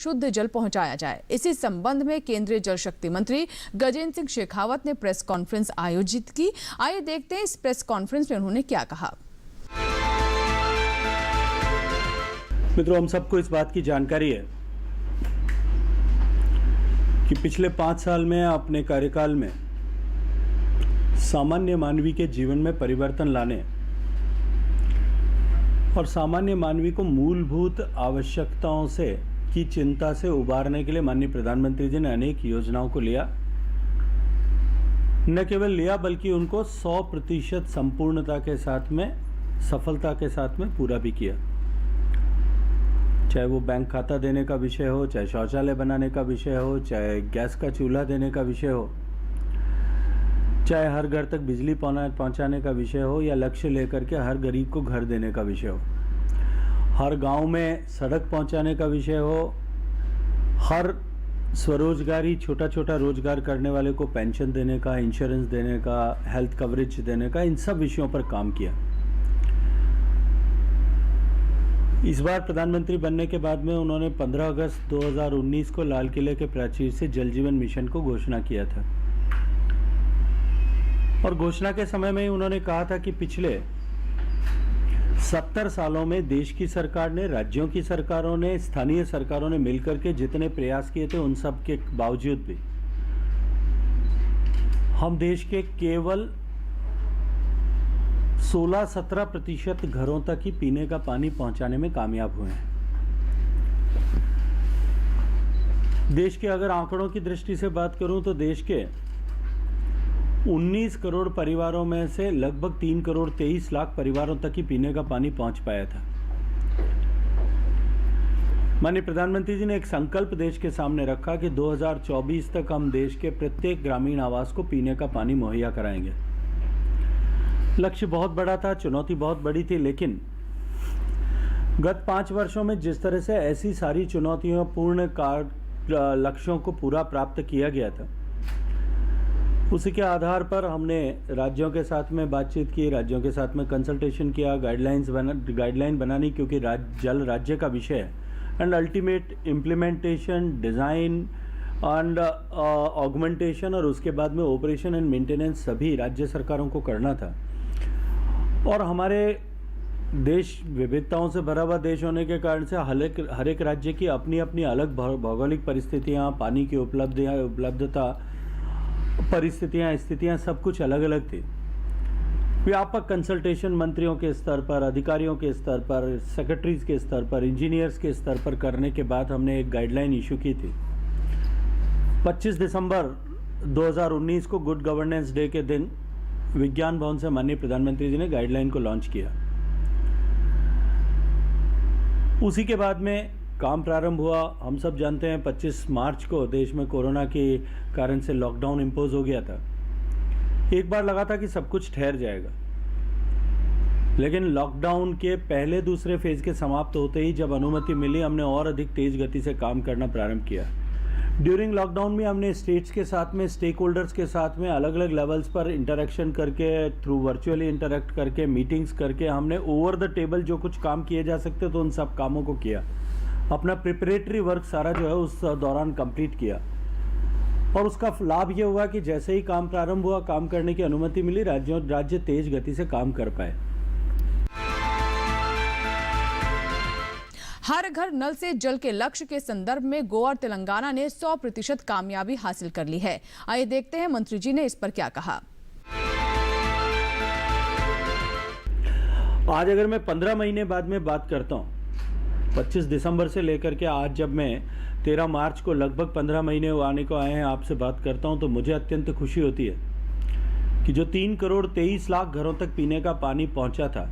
शुद्ध जल पहुंचाया जाए। इसी संबंध में केंद्रीय जल शक्ति मंत्री गजेंद्र सिंह शेखावत ने प्रेस कॉन्फ्रेंस आयोजित की। आइए देखते हैं इस प्रेस कॉन्फ्रेंस में उन्होंने क्या कहा। मित्रों, हम सबको इस बात की जानकारी है कि पिछले 5 साल में अपने कार्यकाल में सामान्य मानवी के जीवन में परिवर्तन लाने और सामान्य मानवी को मूलभूत आवश्यकताओं से की चिंता से उबारने के लिए माननीय प्रधानमंत्री जी ने अनेक योजनाओं को लिया। न केवल लिया बल्कि उनको 100% संपूर्णता के साथ में, सफलता के साथ में पूरा भी किया। चाहे वो बैंक खाता देने का विषय हो, चाहे शौचालय बनाने का विषय हो, चाहे गैस का चूल्हा देने का विषय हो, चाहे हर घर तक बिजली पहुंचाने का विषय हो, या लक्ष्य लेकर के हर गरीब को घर देने का विषय हो, हर गांव में सड़क पहुंचाने का विषय हो, हर स्वरोजगारी छोटा छोटा रोजगार करने वाले को पेंशन देने का, इंश्योरेंस देने का, हेल्थ कवरेज देने का, इन सब विषयों पर काम किया। इस बार प्रधानमंत्री बनने के बाद में उन्होंने 15 अगस्त 2019 को लाल किले के प्राचीर से जल जीवन मिशन को घोषणा किया था। और घोषणा के समय में ही उन्होंने कहा था कि पिछले 70 सालों में देश की सरकार ने, राज्यों की सरकारों ने, स्थानीय सरकारों ने मिलकर के जितने प्रयास किए थे, उन सब के बावजूद भी हम देश के केवल 16-17% घरों तक ही पीने का पानी पहुंचाने में कामयाब हुए हैं। देश के अगर आंकड़ों की दृष्टि से बात करूं तो देश के 19 करोड़ परिवारों में से लगभग 3 करोड़ 23 लाख परिवारों तक ही पीने का पानी पहुंच पाया था। माननीय प्रधानमंत्री जी ने एक संकल्प देश के सामने रखा कि 2024 तक हम देश के प्रत्येक ग्रामीण आवास को पीने का पानी मुहैया कराएंगे। लक्ष्य बहुत बड़ा था, चुनौती बहुत बड़ी थी, लेकिन गत 5 वर्षों में जिस तरह से ऐसी सारी चुनौतियों पूर्ण लक्ष्यों को पूरा प्राप्त किया गया था, उसी के आधार पर हमने राज्यों के साथ में बातचीत की, राज्यों के साथ में कंसल्टेशन किया, गाइडलाइन बनानी, क्योंकि जल राज्य का विषय है, and ultimate implementation, design and augmentation और उसके बाद में ऑपरेशन एंड मेंटेनेंस सभी राज्य सरकारों को करना था। और हमारे देश विविधताओं से भरा हुआ देश होने के कारण से हर एक राज्य की अपनी अपनी अलग भौगोलिक परिस्थितियाँ, पानी की उपलब्धता, परिस्थितियाँ, स्थितियाँ सब कुछ अलग अलग थी। व्यापक कंसल्टेशन मंत्रियों के स्तर पर, अधिकारियों के स्तर पर, सेक्रेटरीज के स्तर पर, इंजीनियर्स के स्तर पर करने के बाद हमने एक गाइडलाइन इशू की थी। 25 दिसंबर 2019 को गुड गवर्नेंस डे के दिन विज्ञान भवन से माननीय प्रधानमंत्री जी ने गाइडलाइन को लॉन्च किया। उसी के बाद में काम प्रारंभ हुआ। हम सब जानते हैं 25 मार्च को देश में कोरोना के कारण से लॉकडाउन इम्पोज हो गया था। एक बार लगा था कि सब कुछ ठहर जाएगा, लेकिन लॉकडाउन के पहले दूसरे फेज के समाप्त होते ही जब अनुमति मिली, हमने और अधिक तेज गति से काम करना प्रारंभ किया। ड्यूरिंग लॉकडाउन में हमने स्टेट्स के साथ में, स्टेक होल्डर्स के साथ में अलग अलग लेवल्स पर इंटरेक्शन करके, थ्रू वर्चुअली इंटरेक्ट करके, मीटिंग्स करके हमने ओवर द टेबल जो कुछ काम किए जा सकते तो उन सब कामों को किया। अपना प्रिपरेटरी वर्क सारा जो है उस दौरान कंप्लीट किया। और उसका लाभ ये हुआ कि जैसे ही काम प्रारंभ हुआ, काम करने की अनुमति मिली, राज्य तेज गति से काम कर पाए। हर घर नल से जल के लक्ष्य के संदर्भ में गोवा और तेलंगाना ने 100% कामयाबी हासिल कर ली है। आइए देखते हैं मंत्री जी ने इस पर क्या कहा। आज अगर मैं 15 महीने बाद में बात करता हूँ, 25 दिसंबर से लेकर के आज जब मैं 13 मार्च को लगभग 15 महीने आने को आए हैं आपसे बात करता हूँ, तो मुझे अत्यंत खुशी होती है कि जो 3 करोड़ 23 लाख घरों तक पीने का पानी पहुँचा था,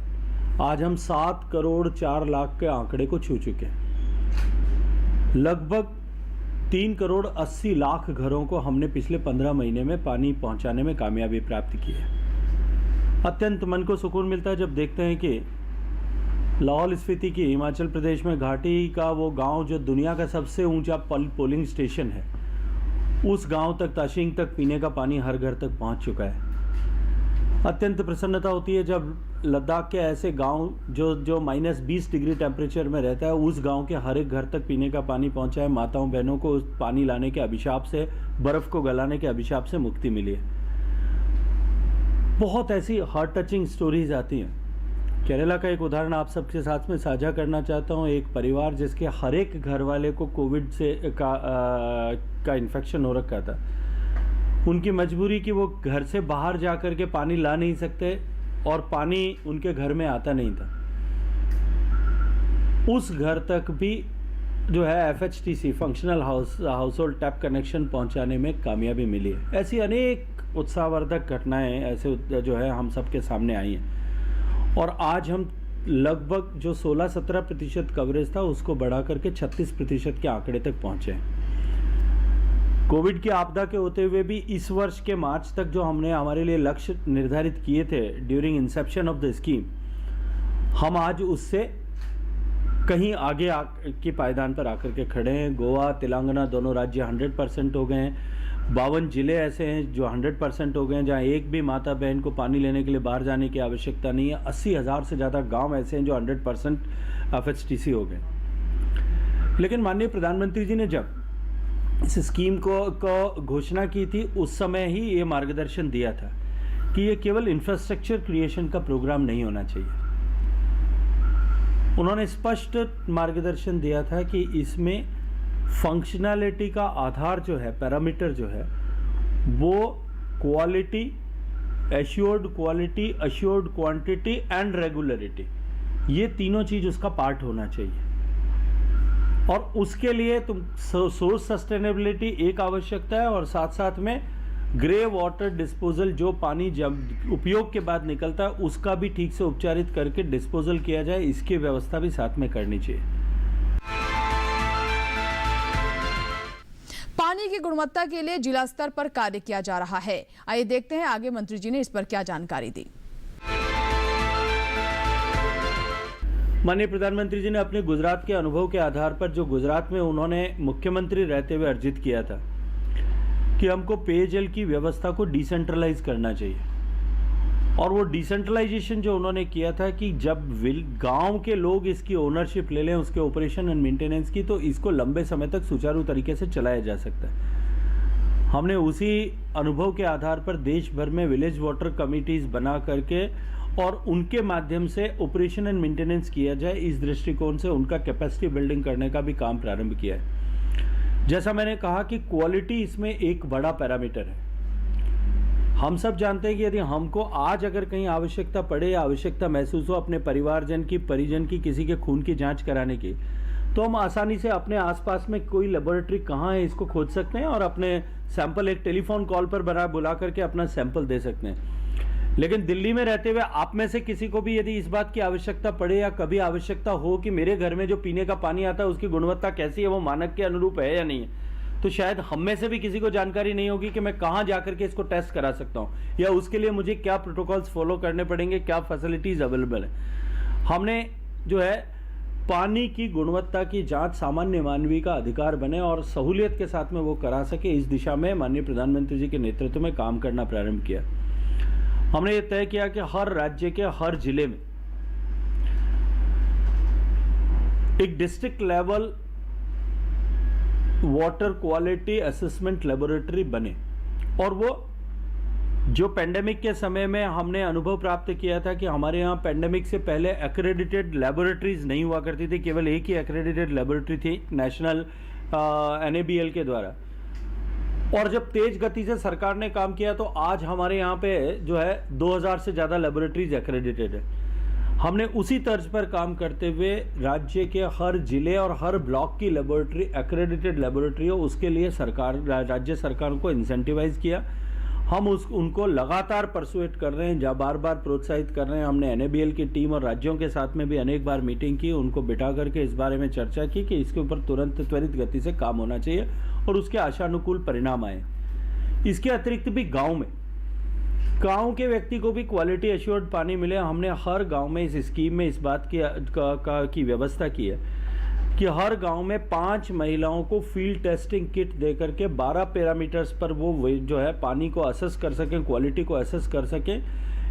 आज हम 7 करोड़ 4 लाख के आंकड़े को छू चुके हैं। लगभग 3 करोड़ 80 लाख घरों को हमने पिछले 15 महीने में पानी पहुंचाने में कामयाबी प्राप्त की है। अत्यंत मन को सुकून मिलता है जब देखते हैं कि लाहौल स्पीति की, हिमाचल प्रदेश में घाटी का वो गांव जो दुनिया का सबसे ऊंचा पोलिंग स्टेशन है, उस गांव तक, ताशिंग तक पीने का पानी हर घर तक पहुंच चुका है। अत्यंत प्रसन्नता होती है जब लद्दाख के ऐसे गांव जो -20 डिग्री टेम्परेचर में रहता है, उस गांव के हर एक घर तक पीने का पानी पहुंचा है। माताओं बहनों को उस पानी लाने के अभिशाप से, बर्फ़ को गलाने के अभिशाप से मुक्ति मिली है। बहुत ऐसी हार्ट टचिंग स्टोरीज आती हैं। केरला का एक उदाहरण आप सबके साथ में साझा करना चाहता हूँ। एक परिवार जिसके हर एक घर वाले को कोविड से का इन्फेक्शन हो रखा था। उनकी मजबूरी कि वो घर से बाहर जा कर के पानी ला नहीं सकते और पानी उनके घर में आता नहीं था। उस घर तक भी जो है FHTC functional house hold tap connection पहुंचाने में कामयाबी मिली है। ऐसी अनेक उत्साहवर्धक घटनाएं ऐसे जो है हम सबके सामने आई हैं और आज हम लगभग जो 16-17% कवरेज था उसको बढ़ा करके 36% के आंकड़े तक पहुंचे हैं। कोविड की आपदा के होते हुए भी इस वर्ष के मार्च तक जो हमने हमारे लिए लक्ष्य निर्धारित किए थे during Inception of the scheme, हम आज उससे कहीं आगे की पायदान पर आकर के खड़े हैं। गोवा, तेलंगाना दोनों राज्य 100% हो गए हैं। 52 जिले ऐसे हैं जो 100% हो गए हैं, जहाँ एक भी माता बहन को पानी लेने के लिए बाहर जाने की आवश्यकता नहीं है। 80,000 से ज़्यादा गांव ऐसे हैं जो 100% FHTC हो गए। लेकिन माननीय प्रधानमंत्री जी ने जब इस स्कीम को घोषणा की थी, उस समय ही ये मार्गदर्शन दिया था कि ये केवल इंफ्रास्ट्रक्चर क्रिएशन का प्रोग्राम नहीं होना चाहिए। उन्होंने स्पष्ट मार्गदर्शन दिया था कि इसमें फंक्शनैलिटी का आधार जो है, पैरामीटर जो है, वो quality, assured quality, assured quantity and regularity, ये तीनों चीज़ उसका पार्ट होना चाहिए। और उसके लिए तुम सोर्स सस्टेनेबिलिटी एक आवश्यकता है और साथ साथ में ग्रे वाटर डिस्पोजल, जो पानी जब उपयोग के बाद निकलता है उसका भी ठीक से उपचारित करके डिस्पोजल किया जाए, इसकी व्यवस्था भी साथ में करनी चाहिए। पानी की गुणवत्ता के लिए जिला स्तर पर कार्य किया जा रहा है। आइए देखते हैं आगे मंत्री जी ने इस पर क्या जानकारी दी। माननीय प्रधानमंत्री जी ने अपने गुजरात के अनुभव के आधार पर, जो गुजरात में उन्होंने मुख्यमंत्री रहते हुए अर्जित किया था कि हमको पेयजल की व्यवस्था को डिसेंट्रलाइज करना चाहिए, और वो डिसेंट्रलाइजेशन जो उन्होंने किया था कि जब गांव के लोग इसकी ओनरशिप ले लें, उसके ऑपरेशन एंड मेंटेनेंस की, तो इसको लंबे समय तक सुचारू तरीके से चलाया जा सकता है। हमने उसी अनुभव के आधार पर देश भर में विलेज वाटर कमिटीज बना करके और उनके माध्यम से ऑपरेशन एंड मेंटेनेंस किया जाए, इस दृष्टिकोण से उनका कैपेसिटी बिल्डिंग करने का भी काम प्रारंभ किया है। जैसा मैंने कहा कि क्वालिटी इसमें एक बड़ा पैरामीटर है। हम सब जानते हैं कि यदि हमको आज अगर कहीं आवश्यकता पड़े या आवश्यकता महसूस हो अपने परिवारजन की, परिजन की, किसी के खून की जांच कराने की, तो हम आसानी से अपने आसपास में कोई लेबोरेटरी कहाँ है इसको खोज सकते हैं और अपने सैंपल एक टेलीफोन कॉल पर बुला करके अपना सैंपल दे सकते हैं। लेकिन दिल्ली में रहते हुए आप में से किसी को भी यदि इस बात की आवश्यकता पड़े या कभी आवश्यकता हो कि मेरे घर में जो पीने का पानी आता है उसकी गुणवत्ता कैसी है, वो मानक के अनुरूप है या नहीं है, तो शायद हम में से भी किसी को जानकारी नहीं होगी कि मैं कहाँ जाकर के इसको टेस्ट करा सकता हूँ या उसके लिए मुझे क्या प्रोटोकॉल्स फॉलो करने पड़ेंगे, क्या फैसिलिटीज़ अवेलेबल है। हमने जो है पानी की गुणवत्ता की जांच सामान्य मानवीय का अधिकार बने और सहूलियत के साथ में वो करा सके, इस दिशा में माननीय प्रधानमंत्री जी के नेतृत्व में काम करना प्रारंभ किया। हमने ये तय किया कि हर राज्य के हर जिले में एक district level water quality assessment laboratory बने, और वो जो पेंडेमिक के समय में हमने अनुभव प्राप्त किया था कि हमारे यहाँ पेंडेमिक से पहले एक्रेडिटेड लेबोरेटरीज नहीं हुआ करती थी, केवल एक ही एक्रेडिटेड लेबोरेटरी थी नेशनल NABL के द्वारा। और जब तेज गति से सरकार ने काम किया तो आज हमारे यहाँ पे जो है 2000 से ज़्यादा लेबोरेटरीज एक्रेडिटेड है। हमने उसी तर्ज पर काम करते हुए राज्य के हर जिले और हर ब्लॉक की लेबोरेटरी एक्रेडिटेड लेबोरेटरी हो, उसके लिए राज्य सरकारों को इंसेंटिवाइज किया। हम उनको लगातार परसुएट कर रहे हैं, बार बार प्रोत्साहित कर रहे हैं। हमने NABL की टीम और राज्यों के साथ में भी अनेक बार मीटिंग की, उनको बिठा करके इस बारे में चर्चा की कि इसके ऊपर तुरंत त्वरित गति से काम होना चाहिए और उसके आशानुकूल परिणाम आए। इसके अतिरिक्त भी गांव के व्यक्ति को भी क्वालिटी एश्योर्ड पानी मिले। हमने हर गांव में इस स्कीम में इस बात की व्यवस्था की है कि हर गांव में 5 महिलाओं को फील्ड टेस्टिंग किट दे करके 12 पैरामीटर्स पर वो जो है पानी को असेस कर सकें, क्वालिटी को असेस कर सकें।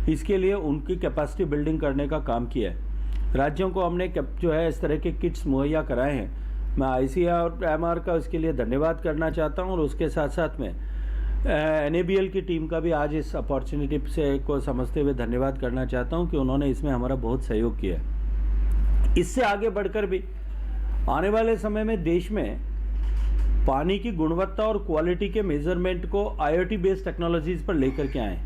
इसके लिए उनकी कैपेसिटी बिल्डिंग करने का काम किया है। राज्यों को हमने जो है इस तरह के किट्स मुहैया कराए हैं। मैं ICAR और MR का इसके लिए धन्यवाद करना चाहता हूं और उसके साथ साथ में NABL की टीम का भी आज इस अपॉर्चुनिटी से को समझते हुए धन्यवाद करना चाहता हूं कि उन्होंने इसमें हमारा बहुत सहयोग किया है। इससे आगे बढ़कर भी आने वाले समय में देश में पानी की गुणवत्ता और क्वालिटी के मेजरमेंट को IoT बेस्ड टेक्नोलॉजीज पर लेकर के आए।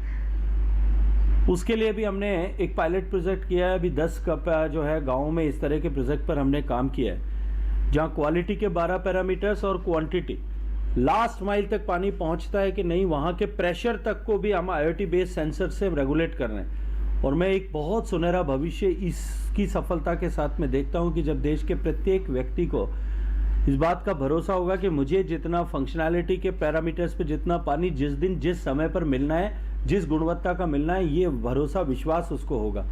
उसके लिए भी हमने एक पायलट प्रोजेक्ट किया है। अभी 10 जो है गाँव में इस तरह के प्रोजेक्ट पर हमने काम किया है, जहाँ क्वालिटी के 12 पैरामीटर्स और क्वांटिटी लास्ट माइल तक पानी पहुंचता है कि नहीं, वहाँ के प्रेशर तक को भी हम IoT बेस्ड सेंसर से रेगुलेट कर रहे हैं। और मैं एक बहुत सुनहरा भविष्य इसकी सफलता के साथ में देखता हूँ कि जब देश के प्रत्येक व्यक्ति को इस बात का भरोसा होगा कि मुझे जितना फंक्शनैलिटी के पैरामीटर्स पे जितना पानी जिस दिन जिस समय पर मिलना है, जिस गुणवत्ता का मिलना है, ये भरोसा विश्वास उसको होगा।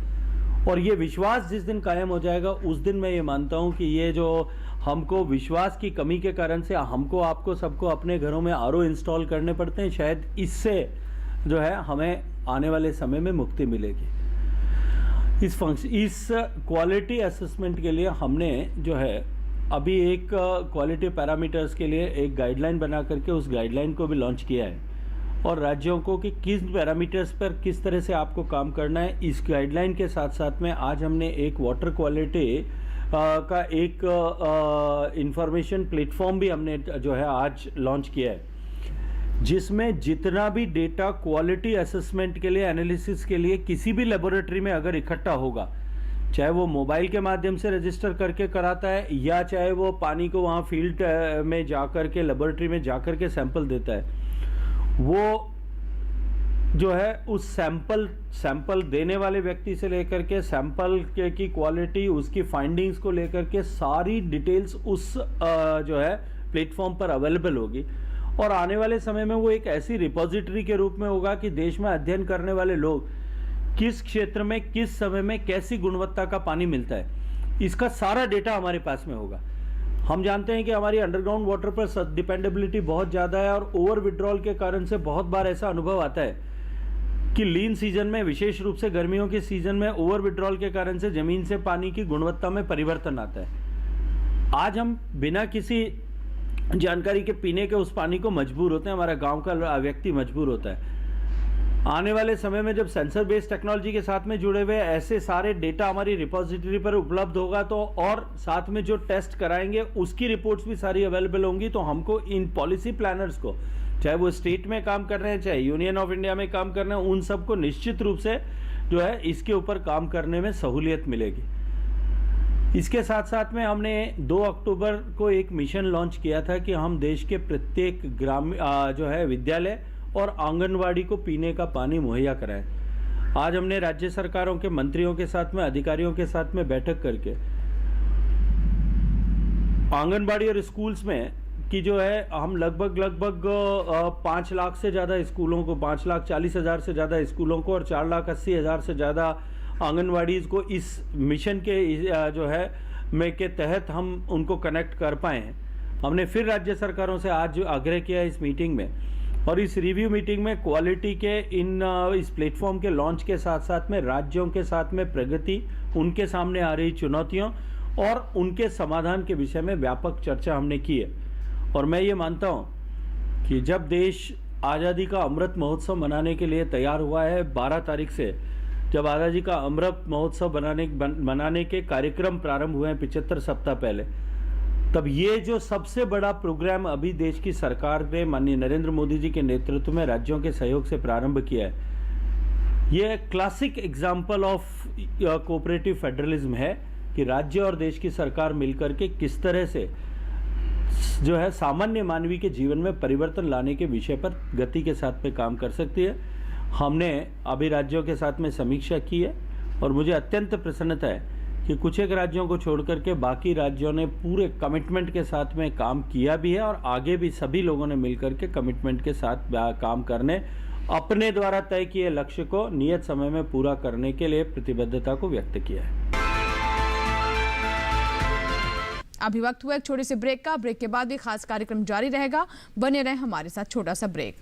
और ये विश्वास जिस दिन कायम हो जाएगा उस दिन मैं ये मानता हूँ कि ये जो हमको विश्वास की कमी के कारण से हमको आपको सबको अपने घरों में RO इंस्टॉल करने पड़ते हैं, शायद इससे जो है हमें आने वाले समय में मुक्ति मिलेगी। इस क्वालिटी असेसमेंट के लिए हमने जो है अभी एक क्वालिटी पैरामीटर्स के लिए एक गाइडलाइन बना करके उस गाइडलाइन को भी लॉन्च किया है और राज्यों को कि किस पैरामीटर्स पर किस तरह से आपको काम करना है। इस गाइडलाइन के साथ साथ में आज हमने एक वाटर क्वालिटी का एक इंफॉर्मेशन प्लेटफॉर्म भी हमने जो है आज लॉन्च किया है, जिसमें जितना भी डेटा क्वालिटी असेसमेंट के लिए, एनालिसिस के लिए किसी भी लेबोरेटरी में अगर इकट्ठा होगा, चाहे वो मोबाइल के माध्यम से रजिस्टर करके कराता है या चाहे वो पानी को वहाँ फील्ड में जाकर के लेबोरेटरी में जाकर के सैंपल देता है, वो जो है उस सैंपल देने वाले व्यक्ति से लेकर के सैंपल की क्वालिटी, उसकी फाइंडिंग्स को लेकर के सारी डिटेल्स उस जो है प्लेटफॉर्म पर अवेलेबल होगी। और आने वाले समय में वो एक ऐसी रिपोजिटरी के रूप में होगा कि देश में अध्ययन करने वाले लोग किस क्षेत्र में किस समय में कैसी गुणवत्ता का पानी मिलता है, इसका सारा डेटा हमारे पास में होगा। हम जानते हैं कि हमारी अंडरग्राउंड वाटर पर डिपेंडेबिलिटी बहुत ज़्यादा है और ओवर विड्रॉल के कारण से बहुत बार ऐसा अनुभव आता है कि लीन सीजन में, विशेष रूप से गर्मियों के सीजन में, ओवर विड्रॉल के कारण से ज़मीन से पानी की गुणवत्ता में परिवर्तन आता है। आज हम बिना किसी जानकारी के पीने के उस पानी को मजबूर होते हैं, हमारा गांव का व्यक्ति मजबूर होता है। आने वाले समय में जब सेंसर बेस्ड टेक्नोलॉजी के साथ में जुड़े हुए ऐसे सारे डेटा हमारी रिपोजिटरी पर उपलब्ध होगा तो, और साथ में जो टेस्ट कराएंगे उसकी रिपोर्ट्स भी सारी अवेलेबल होंगी, तो हमको इन पॉलिसी प्लानर्स को, चाहे वो स्टेट में काम कर रहे हैं चाहे यूनियन ऑफ इंडिया में काम कर रहे हैं, उन सबको निश्चित रूप से जो है इसके ऊपर काम करने में सहूलियत मिलेगी। इसके साथ साथ में हमने 2 अक्टूबर को एक मिशन लॉन्च किया था कि हम देश के प्रत्येक जो है विद्यालय और आंगनवाड़ी को पीने का पानी मुहैया कराएं। आज हमने राज्य सरकारों के मंत्रियों के साथ में, अधिकारियों के साथ में बैठक करके आंगनवाड़ी और स्कूल्स में कि जो है हम लगभग 5 लाख से ज़्यादा स्कूलों को, 5,40,000 से ज़्यादा स्कूलों को और 4,80,000 से ज़्यादा आंगनवाड़ीज़ को इस मिशन के जो है में के तहत हम उनको कनेक्ट कर पाए हैं। हमने फिर राज्य सरकारों से आज आग्रह किया इस मीटिंग में, और इस रिव्यू मीटिंग में क्वालिटी के इस प्लेटफॉर्म के लॉन्च के साथ साथ में राज्यों के साथ में प्रगति, उनके सामने आ रही चुनौतियों और उनके समाधान के विषय में व्यापक चर्चा हमने की है। और मैं ये मानता हूँ कि जब देश आज़ादी का अमृत महोत्सव मनाने के लिए तैयार हुआ है, 12 तारीख से जब आज़ादी का अमृत महोत्सव मनाने के कार्यक्रम प्रारंभ हुए हैं 75 सप्ताह पहले, तब ये जो सबसे बड़ा प्रोग्राम अभी देश की सरकार ने माननीय नरेंद्र मोदी जी के नेतृत्व में राज्यों के सहयोग से प्रारंभ किया है, ये classic example of cooperative federalism है कि राज्य और देश की सरकार मिलकर के किस तरह से जो है सामान्य मानवी के जीवन में परिवर्तन लाने के विषय पर गति के साथ में काम कर सकती है। हमने अभी राज्यों के साथ में समीक्षा की है और मुझे अत्यंत प्रसन्नता है कि कुछ एक राज्यों को छोड़ करके बाकी राज्यों ने पूरे कमिटमेंट के साथ में काम किया भी है और आगे भी सभी लोगों ने मिलकर के कमिटमेंट के साथ काम करने, अपने द्वारा तय किए लक्ष्य को नियत समय में पूरा करने के लिए प्रतिबद्धता को व्यक्त किया है। अभी वक्त हुआ एक छोटे से ब्रेक का। ब्रेक के बाद भी खास कार्यक्रम जारी रहेगा, बने रहें हमारे साथ। छोटा सा ब्रेक।